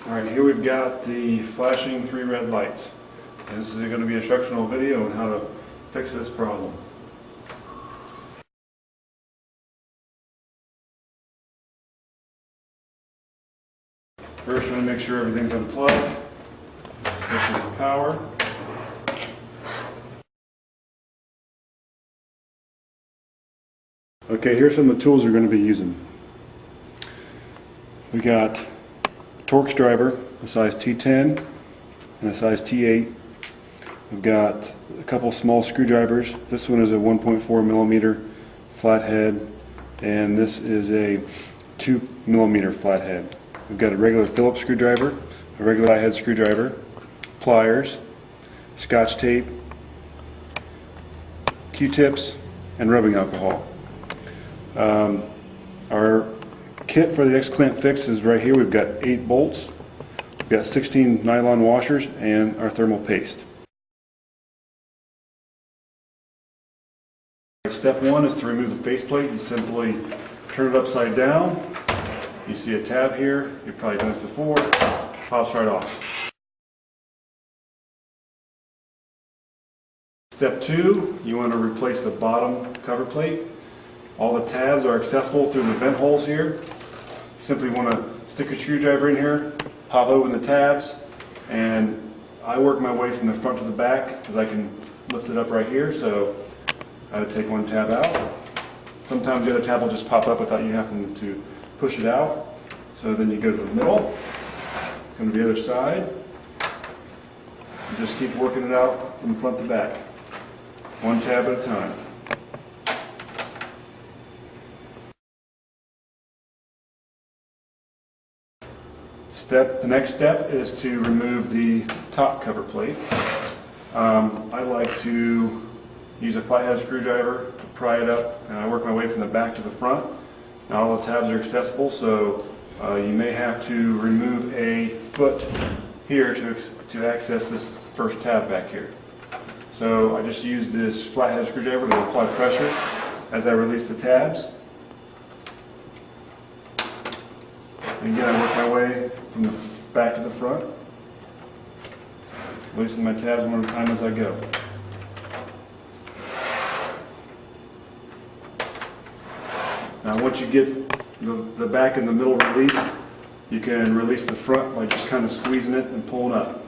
Alright, here we've got the flashing 3 red lights. And this is going to be an instructional video on how to fix this problem. First, I'm going to make sure everything's unplugged, especially the power. Okay, here's some of the tools you're going to be using. We got a Torx driver, a size T10 and a size T8. We've got a couple small screwdrivers. This one is a 1.4 millimeter flathead, and this is a 2 millimeter flathead. We've got a regular Phillips screwdriver, a regular flathead screwdriver, pliers, Scotch tape, Q-tips, and rubbing alcohol. Our kit for the X-clamp fix is right here. We've got 8 bolts, we've got 16 nylon washers, and our thermal paste. Step 1 is to remove the faceplate. You simply turn it upside down. You see a tab here. You've probably done this before. Pops right off. Step 2, you want to replace the bottom cover plate. All the tabs are accessible through the vent holes here. You simply want to stick a screwdriver in here, pop open the tabs, and I work my way from the front to the back because I can lift it up right here. So I would take one tab out. Sometimes the other tab will just pop up without you having to push it out. So then you go to the middle, come to the other side, and just keep working it out from front to back, one tab at a time. The next step is to remove the top cover plate. I like to use a flathead screwdriver to pry it up, and I work my way from the back to the front. Not all the tabs are accessible, so you may have to remove a foot here to access this first tab back here. So I just use this flathead screwdriver to apply pressure as I release the tabs. And again, I work my way from the back to the front, releasing my tabs one at a time as I go. Now once you get the back and the middle released, you can release the front by just kind of squeezing it and pulling up.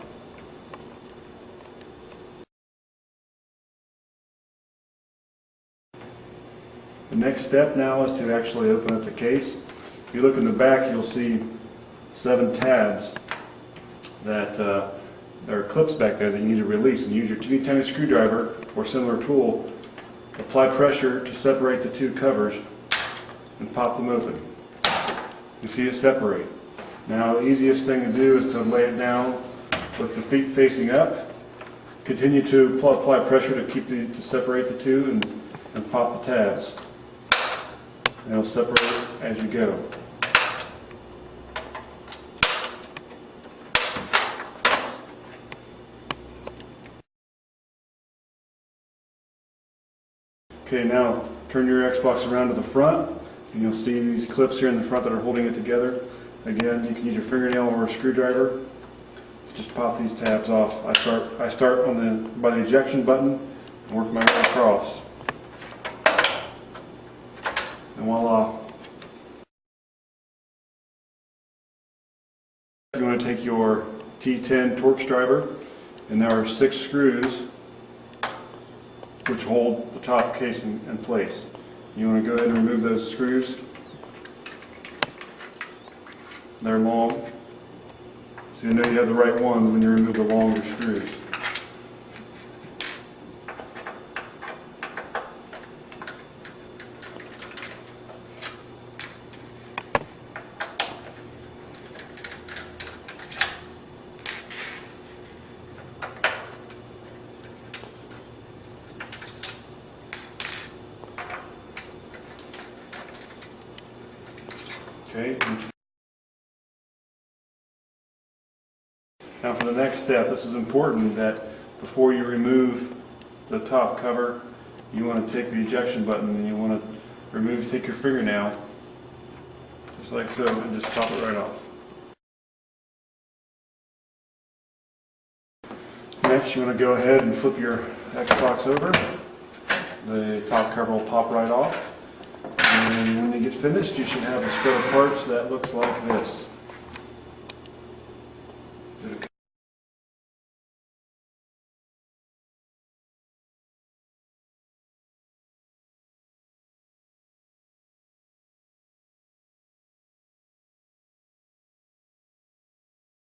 The next step now is to actually open up the case. If you look in the back, you'll see 7 tabs that there are clips back there that you need to release, and use your teeny tiny screwdriver or similar tool. Apply pressure to separate the 2 covers and pop them open. You see it separate. Now the easiest thing to do is to lay it down with the feet facing up. Continue to apply pressure to separate the 2 and pop the tabs. And it'll separate as you go. Okay, now turn your Xbox around to the front, and you'll see these clips here in the front that are holding it together. Again, you can use your fingernail or a screwdriver to just pop these tabs off. I start by the ejection button and work my way across. And voila. You're going to take your T10 Torx driver, and there are 6 screws which hold the top case in place. You want to go ahead and remove those screws. They're long, so you know you have the right one when you remove the longer screws. Okay. Now for the next step, this is important that before you remove the top cover, you want to take the ejection button and you want to take your fingernail, just like so, and just pop it right off. Next, you want to go ahead and flip your Xbox over. The top cover will pop right off. And when you get finished, you should have a spread of parts that looks like this.